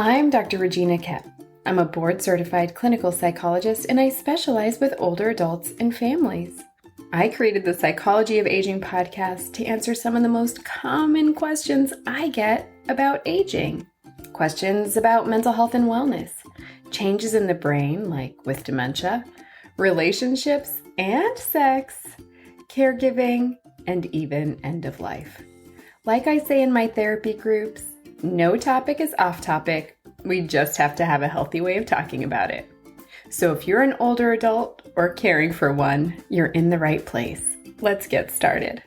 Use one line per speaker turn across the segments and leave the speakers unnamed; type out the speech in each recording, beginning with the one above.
I'm Dr. Regina Kep. I'm a board-certified clinical psychologist, and I specialize with older adults and families. I created the Psychology of Aging podcast to answer some of the most common questions I get about aging. Questions about mental health and wellness, changes in the brain, like with dementia, relationships and sex, caregiving, and even end of life. Like I say in my therapy groups, no topic is off topic. We just have to have a healthy way of talking about it. So if you're an older adult or caring for one, you're in the right place. Let's get started.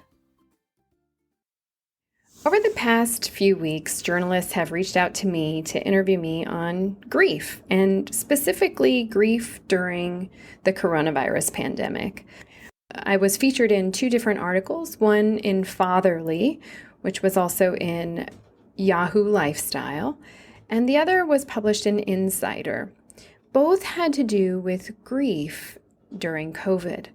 Over the past few weeks, journalists have reached out to me to interview me on grief, and specifically grief during the coronavirus pandemic. I was featured in 2 different articles, one in Fatherly, which was also in Yahoo Lifestyle, and the other was published in Insider. Both had to do with grief during COVID.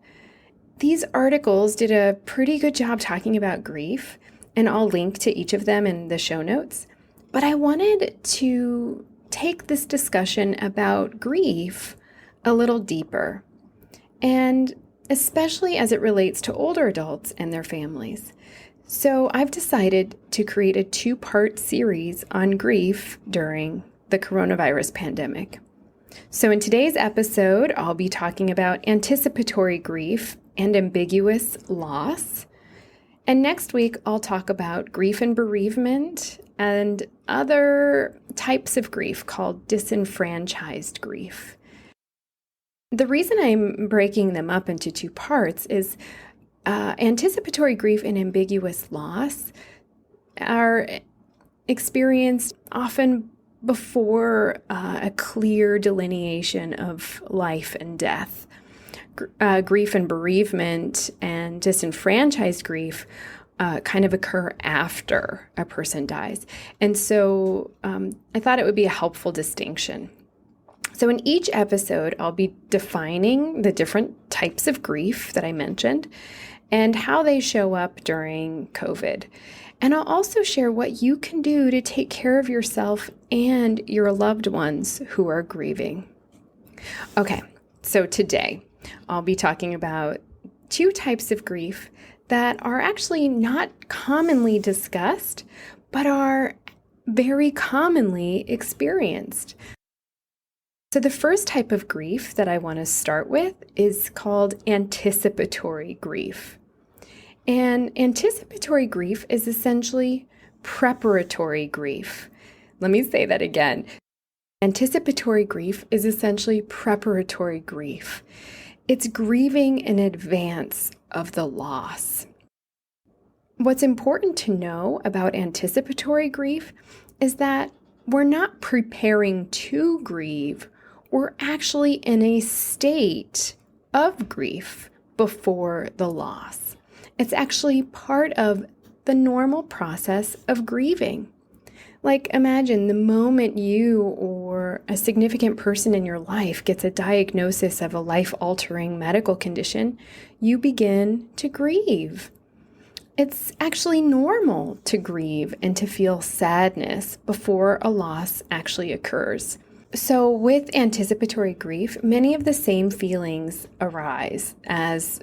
These articles did a pretty good job talking about grief, and I'll link to each of them in the show notes. But I wanted to take this discussion about grief a little deeper, and especially as it relates to older adults and their families. So I've decided to create a 2-part series on grief during the coronavirus pandemic. So in today's episode, I'll be talking about anticipatory grief and ambiguous loss. And next week, I'll talk about grief and bereavement and other types of grief called disenfranchised grief. The reason I'm breaking them up into 2 parts is anticipatory grief and ambiguous loss are experienced often before a clear delineation of life and death. Grief and bereavement and disenfranchised grief kind of occur after a person dies. And so I thought it would be a helpful distinction. So in each episode, I'll be defining the different types of grief that I mentioned and how they show up during COVID. And I'll also share what you can do to take care of yourself and your loved ones who are grieving. Okay, so today I'll be talking about 2 types of grief that are actually not commonly discussed, but are very commonly experienced. So the first type of grief that I want to start with is called anticipatory grief. And anticipatory grief is essentially preparatory grief. Let me say that again. Anticipatory grief is essentially preparatory grief. It's grieving in advance of the loss. What's important to know about anticipatory grief is that we're not preparing to grieve. We're actually in a state of grief before the loss. It's actually part of the normal process of grieving. Like, imagine the moment you or a significant person in your life gets a diagnosis of a life-altering medical condition, you begin to grieve. It's actually normal to grieve and to feel sadness before a loss actually occurs. So with anticipatory grief, many of the same feelings arise as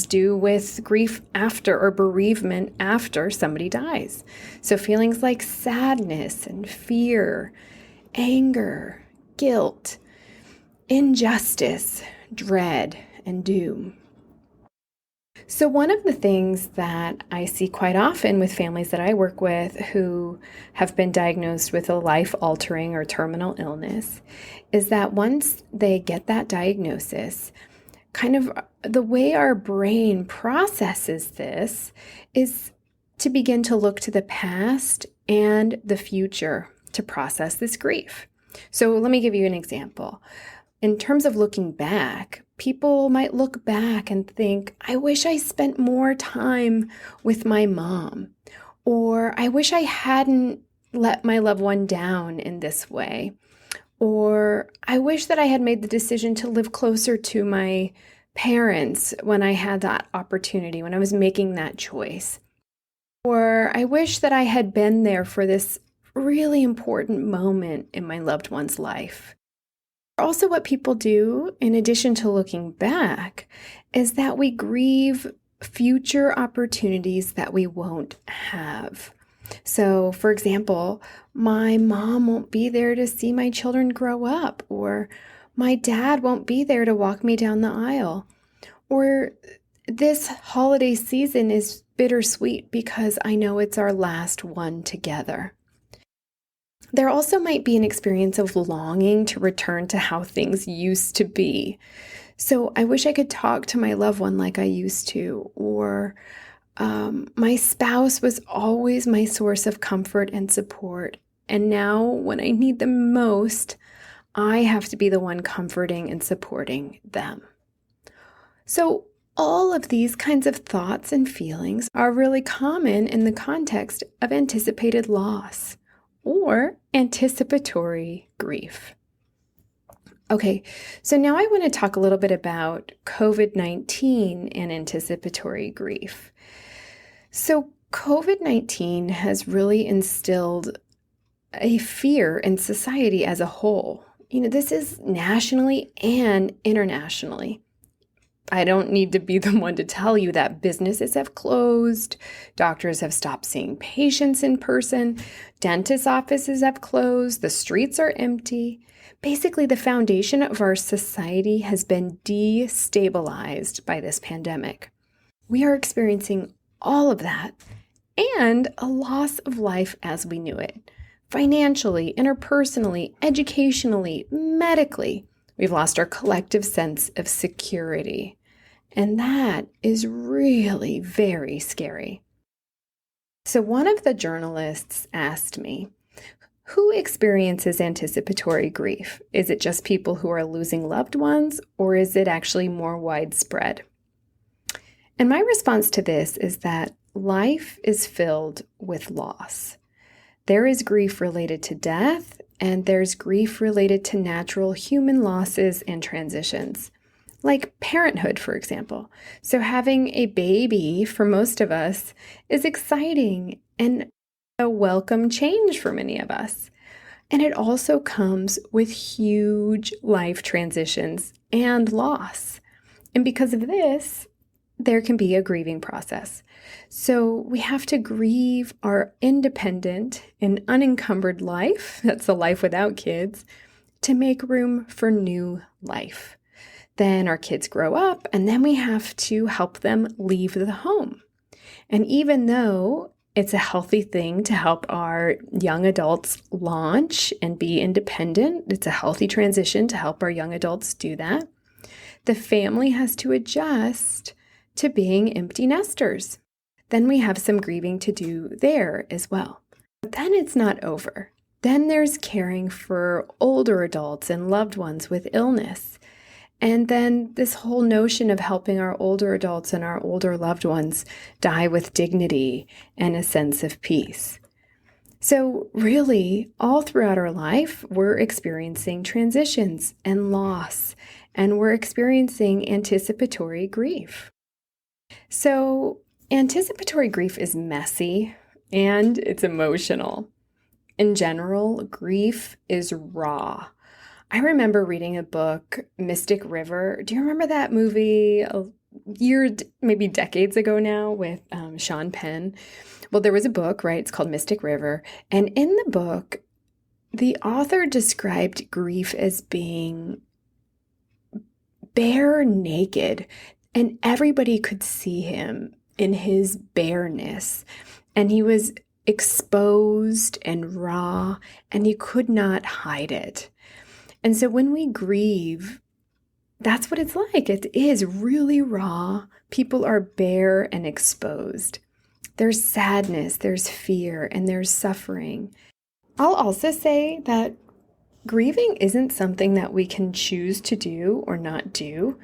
do with grief after or bereavement after somebody dies. So feelings like sadness and fear, anger, guilt, injustice, dread, and doom. So one of the things that I see quite often with families that I work with who have been diagnosed with a life-altering or terminal illness is that once they get that diagnosis, kind of the way our brain processes this is to begin to look to the past and the future to process this grief. So let me give you an example. In terms of looking back, people might look back and think, I wish I spent more time with my mom, or I wish I hadn't let my loved one down in this way, or I wish that I had made the decision to live closer to my parents when I had that opportunity, when I was making that choice. Or I wish that I had been there for this really important moment in my loved one's life. Also, what people do, in addition to looking back, is that we grieve future opportunities that we won't have. So, for example, my mom won't be there to see my children grow up, or my dad won't be there to walk me down the aisle, or this holiday season is bittersweet because I know it's our last one together. There also might be an experience of longing to return to how things used to be. So I wish I could talk to my loved one like I used to, or my spouse was always my source of comfort and support. And now when I need them most, I have to be the one comforting and supporting them. So all of these kinds of thoughts and feelings are really common in the context of anticipated loss or anticipatory grief. Okay, so now I want to talk a little bit about COVID-19 and anticipatory grief. So COVID-19 has really instilled a fear in society as a whole. This is nationally and internationally. I don't need to be the one to tell you that businesses have closed, doctors have stopped seeing patients in person, dentist offices have closed, the streets are empty. Basically, the foundation of our society has been destabilized by this pandemic. We are experiencing all of that and a loss of life as we knew it. Financially, interpersonally, educationally, medically. We've lost our collective sense of security. And that is really very scary. So one of the journalists asked me, who experiences anticipatory grief? Is it just people who are losing loved ones, or is it actually more widespread? And my response to this is that life is filled with loss. There is grief related to death, and there's grief related to natural human losses and transitions, like parenthood, for example. So having a baby for most of us is exciting and a welcome change for many of us. And it also comes with huge life transitions and loss. And because of this, there can be a grieving process. So we have to grieve our independent and unencumbered life, that's a life without kids, to make room for new life. Then our kids grow up, and then we have to help them leave the home. And even though it's a healthy thing to help our young adults launch and be independent, it's a healthy transition to help our young adults do that, the family has to adjust to being empty nesters. Then we have some grieving to do there as well. But then it's not over. Then there's caring for older adults and loved ones with illness. And then this whole notion of helping our older adults and our older loved ones die with dignity and a sense of peace. So really, all throughout our life, we're experiencing transitions and loss, and we're experiencing anticipatory grief. So anticipatory grief is messy and it's emotional. In general, grief is raw. I remember reading a book, Mystic River. Do you remember that movie a year, maybe decades ago now, with Sean Penn? Well, there was a book, right? It's called Mystic River. And in the book, the author described grief as being bare naked, and everybody could see him in his bareness. And he was exposed and raw, and you could not hide it. And so when we grieve, that's what it's like. It is really raw. People are bare and exposed. There's sadness, there's fear, and there's suffering. I'll also say that grieving isn't something that we can choose to do or not do.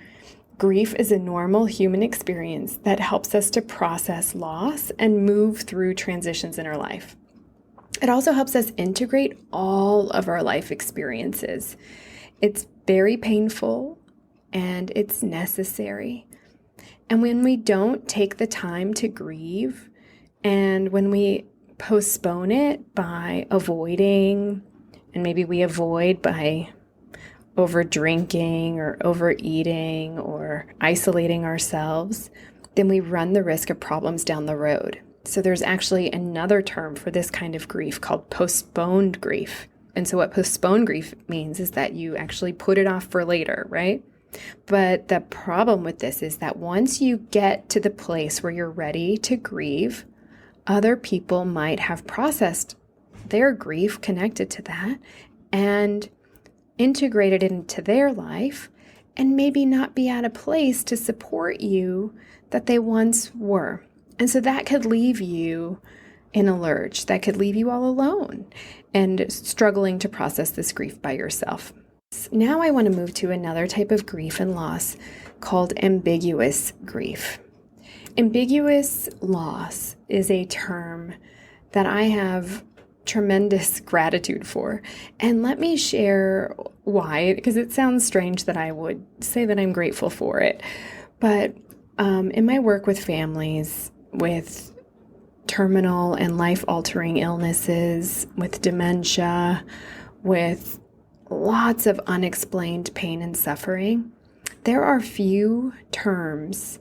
Grief is a normal human experience that helps us to process loss and move through transitions in our life. It also helps us integrate all of our life experiences. It's very painful and it's necessary. And when we don't take the time to grieve, and when we postpone it by avoiding, and maybe we avoid by over drinking or overeating or isolating ourselves, then we run the risk of problems down the road. So there's actually another term for this kind of grief called postponed grief. And so what postponed grief means is that you actually put it off for later, right? But the problem with this is that once you get to the place where you're ready to grieve, other people might have processed their grief connected to that and integrated it into their life and maybe not be at a place to support you that they once were. And so that could leave you in a lurch. That could leave you all alone and struggling to process this grief by yourself. Now I want to move to another type of grief and loss called ambiguous grief. Ambiguous loss is a term that I have tremendous gratitude for. And let me share why, because it sounds strange that I would say that I'm grateful for it. But in my work with families with terminal and life-altering illnesses, with dementia, with lots of unexplained pain and suffering, there are few terms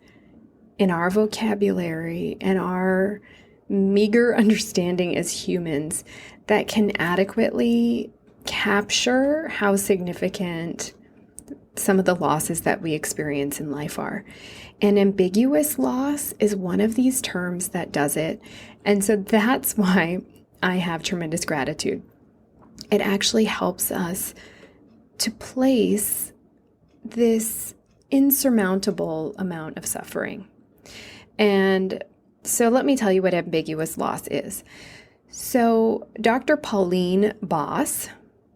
in our vocabulary and our meager understanding as humans that can adequately capture how significant some of the losses that we experience in life are. And ambiguous loss is one of these terms that does it. And so that's why I have tremendous gratitude. It actually helps us to place this insurmountable amount of suffering. And so let me tell you what ambiguous loss is. So Dr. Pauline Boss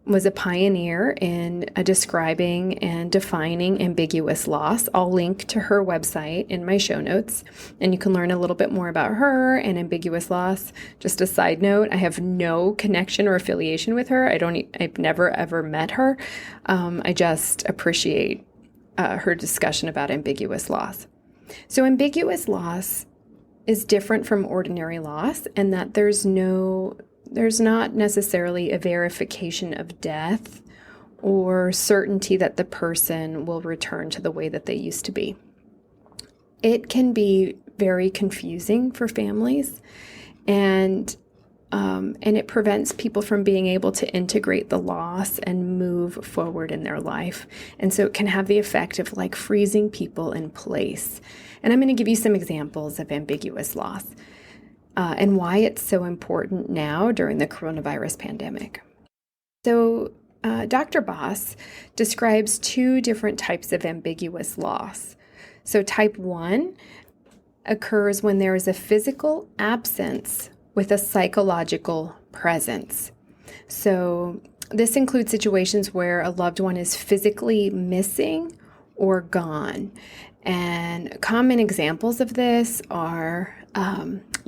was a pioneer in describing and defining ambiguous loss. I'll link to her website in my show notes, and you can learn a little bit more about her and ambiguous loss. Just a side note, I have no connection or affiliation with her. I've never ever met her. I just appreciate her discussion about ambiguous loss. So ambiguous loss is different from ordinary loss, and that there's not necessarily a verification of death or certainty that the person will return to the way that they used to be. It can be very confusing for families, and it prevents people from being able to integrate the loss and move forward in their life. And so it can have the effect of like freezing people in place. And I'm going to give you some examples of ambiguous loss. And why it's so important now during the coronavirus pandemic. So Dr. Boss describes two different types of ambiguous loss. So type 1 occurs when there is a physical absence with a psychological presence. So this includes situations where a loved one is physically missing or gone. And common examples of this are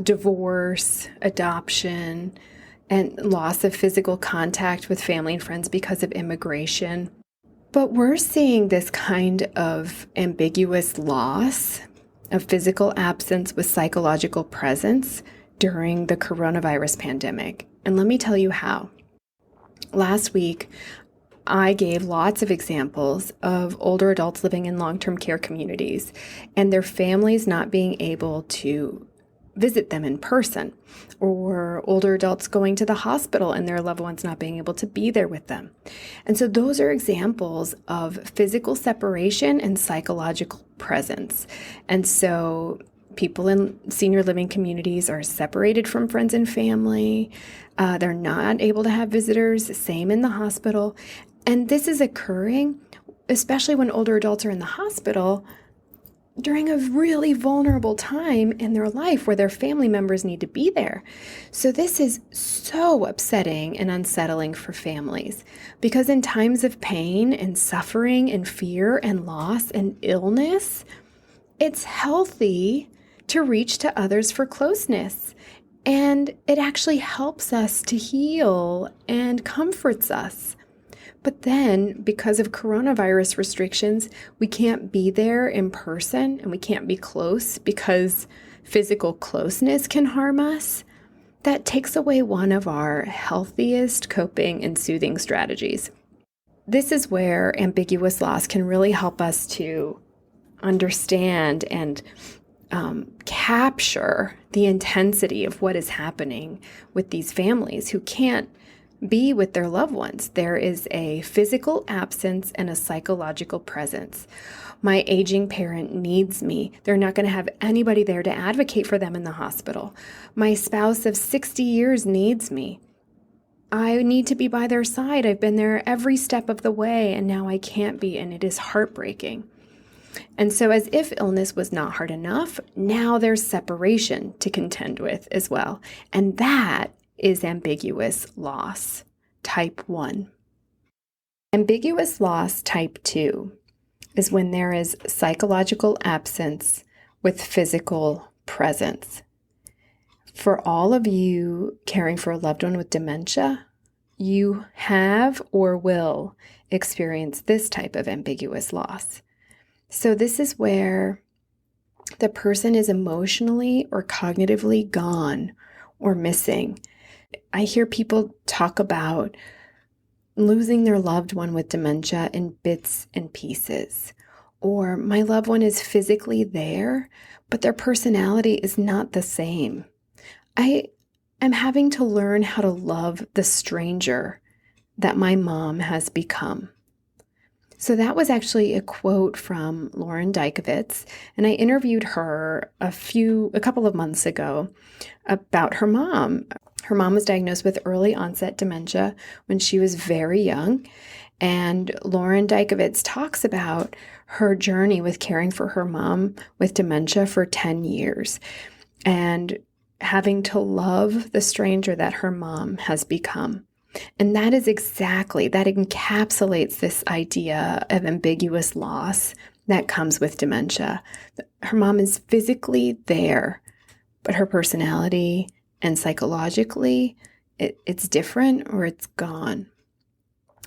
divorce, adoption, and loss of physical contact with family and friends because of immigration. But we're seeing this kind of ambiguous loss of physical absence with psychological presence during the coronavirus pandemic. And let me tell you how. Last week, I gave lots of examples of older adults living in long-term care communities and their families not being able to visit them in person, or older adults going to the hospital and their loved ones not being able to be there with them. And so those are examples of physical separation and psychological presence. And so people in senior living communities are separated from friends and family. They're not able to have visitors, same in the hospital. And this is occurring, especially when older adults are in the hospital, during a really vulnerable time in their life where their family members need to be there. So this is so upsetting and unsettling for families, because in times of pain and suffering and fear and loss and illness, it's healthy to reach to others for closeness. And it actually helps us to heal and comforts us. But then, because of coronavirus restrictions, we can't be there in person and we can't be close because physical closeness can harm us. that takes away one of our healthiest coping and soothing strategies. This is where ambiguous loss can really help us to understand and capture the intensity of what is happening with these families who can't be with their loved ones. There is a physical absence and a psychological presence. My aging parent needs me. They're not going to have anybody there to advocate for them in the hospital. My spouse of 60 years needs me. I need to be by their side. I've been there every step of the way, and now I can't be, and it is heartbreaking. And so as if illness was not hard enough, now there's separation to contend with as well. And that is ambiguous loss, type 1. Ambiguous loss, type 2, is when there is psychological absence with physical presence. For all of you caring for a loved one with dementia, you have or will experience this type of ambiguous loss. So this is where the person is emotionally or cognitively gone or missing. I hear people talk about losing their loved one with dementia in bits and pieces, or my loved one is physically there, but their personality is not the same. I am having to learn how to love the stranger that my mom has become. So that was actually a quote from Lauren Dykowitz, and I interviewed her a couple of months ago about her mom. Her mom was diagnosed with early onset dementia when she was very young, and Lauren Dykowitz talks about her journey with caring for her mom with dementia for 10 years and having to love the stranger that her mom has become. And that encapsulates this idea of ambiguous loss that comes with dementia. Her mom is physically there, but her personality and psychologically, it's different or it's gone.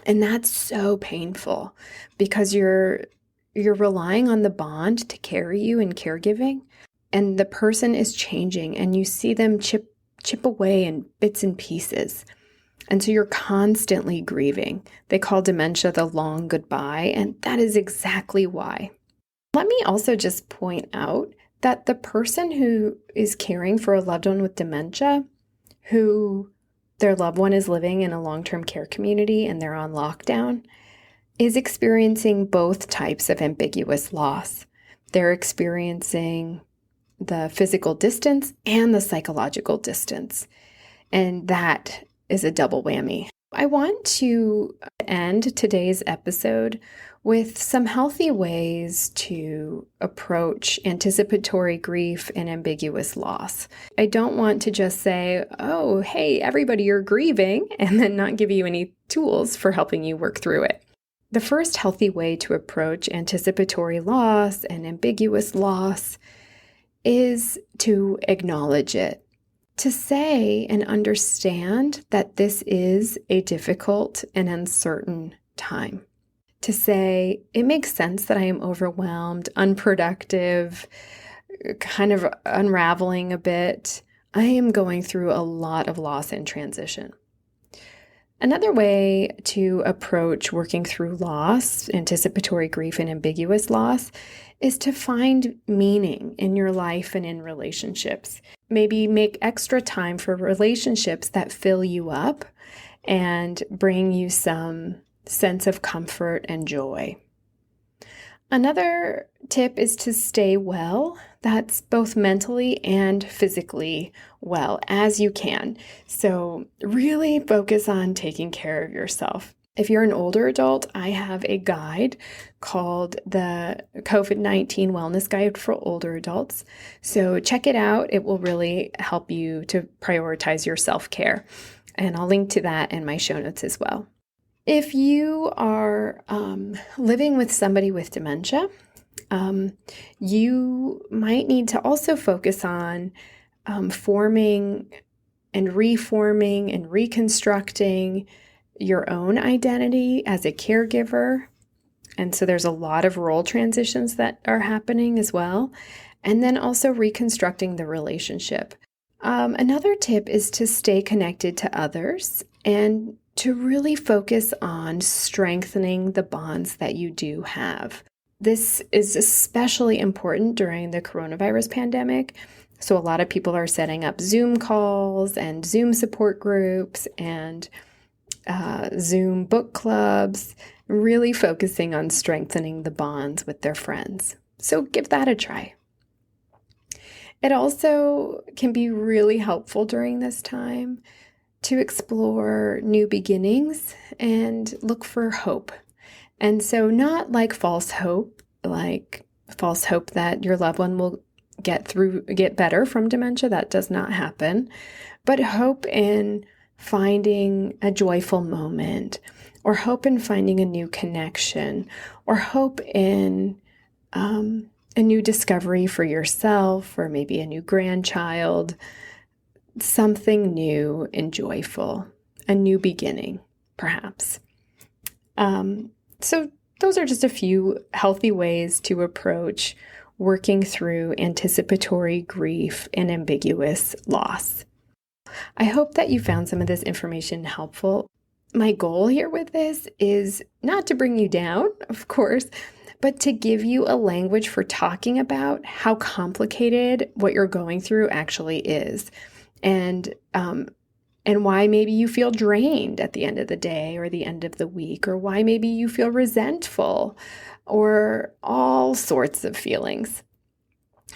And that's so painful because you're relying on the bond to carry you in caregiving, and the person is changing and you see them chip away in bits and pieces. And so you're constantly grieving. They call dementia the long goodbye, and that is exactly why. Let me also just point out that the person who is caring for a loved one with dementia, who their loved one is living in a long-term care community and they're on lockdown, is experiencing both types of ambiguous loss. They're experiencing the physical distance and the psychological distance. And that is a double whammy. I want to end today's episode with some healthy ways to approach anticipatory grief and ambiguous loss. I don't want to just say, oh, hey, everybody, you're grieving, and then not give you any tools for helping you work through it. The first healthy way to approach anticipatory loss and ambiguous loss is to acknowledge it. To say and understand that this is a difficult and uncertain time. To say, it makes sense that I am overwhelmed, unproductive, kind of unraveling a bit. I am going through a lot of loss and transition. Another way to approach working through loss, anticipatory grief and ambiguous loss, is to find meaning in your life and in relationships. Maybe make extra time for relationships that fill you up and bring you some sense of comfort and joy. Another tip is to stay well. That's both mentally and physically well as you can. So really focus on taking care of yourself. If you're an older adult, I have a guide called the COVID-19 Wellness Guide for Older Adults. So check it out. It will really help you to prioritize your self-care. And I'll link to that in my show notes as well. If you are living with somebody with dementia, you might need to also focus on forming and reforming and reconstructing your own identity as a caregiver. And so there's a lot of role transitions that are happening as well. And then also reconstructing the relationship. Another tip is to stay connected to others and to really focus on strengthening the bonds that you do have. This is especially important during the coronavirus pandemic. So a lot of people are setting up Zoom calls and Zoom support groups and Zoom book clubs, really focusing on strengthening the bonds with their friends. So give that a try. It also can be really helpful during this time to explore new beginnings and look for hope. And so not like false hope that your loved one will get better from dementia. That does not happen. But hope in finding a joyful moment, or hope in finding a new connection, or hope in a new discovery for yourself, or maybe a new grandchild, something new and joyful, a new beginning, perhaps. So those are just a few healthy ways to approach working through anticipatory grief and ambiguous loss. I hope that you found some of this information helpful. My goal here with this is not to bring you down, of course, but to give you a language for talking about how complicated what you're going through actually is, and why maybe you feel drained at the end of the day or the end of the week, or why maybe you feel resentful, or all sorts of feelings.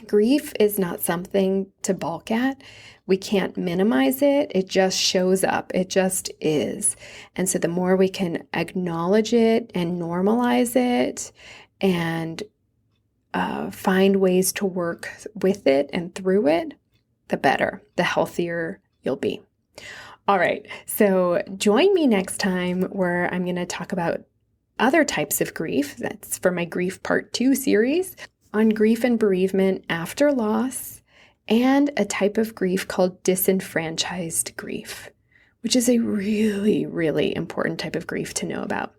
Grief is not something to balk at. We can't minimize it. It just shows up. It just is. And so the more we can acknowledge it and normalize it and find ways to work with it and through it, the better, the healthier you'll be. All right, so join me next time where I'm going to talk about other types of grief. That's for my Grief Part 2 series on grief and bereavement after loss, and a type of grief called disenfranchised grief, which is a really, really important type of grief to know about.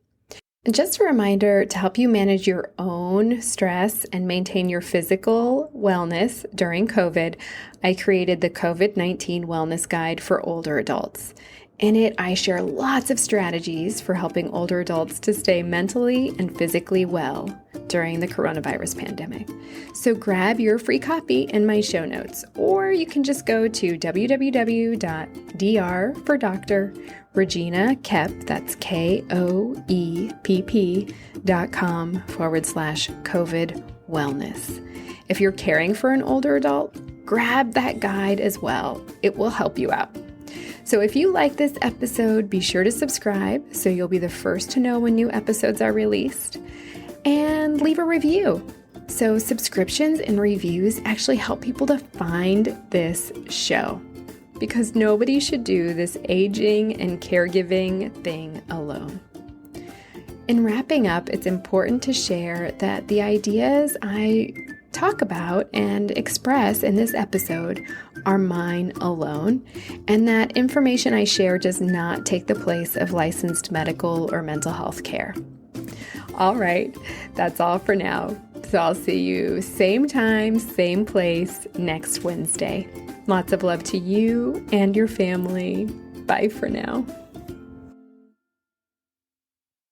And just a reminder, to help you manage your own stress and maintain your physical wellness during COVID, I created the COVID-19 Wellness Guide for older adults. In it, I share lots of strategies for helping older adults to stay mentally and physically well during the coronavirus pandemic. So grab your free copy in my show notes, or you can just go to www.drfordr.com, that's KOEPP.com/COVID wellness. If you're caring for an older adult, grab that guide as well. It will help you out. So if you like this episode, be sure to subscribe so you'll be the first to know when new episodes are released, and leave a review. So subscriptions and reviews actually help people to find this show, because nobody should do this aging and caregiving thing alone. In wrapping up, it's important to share that the ideas I talk about and express in this episode are mine alone, and that information I share does not take the place of licensed medical or mental health care. All right, that's all for now. So I'll see you same time, same place next Wednesday. Lots of love to you and your family. Bye for now.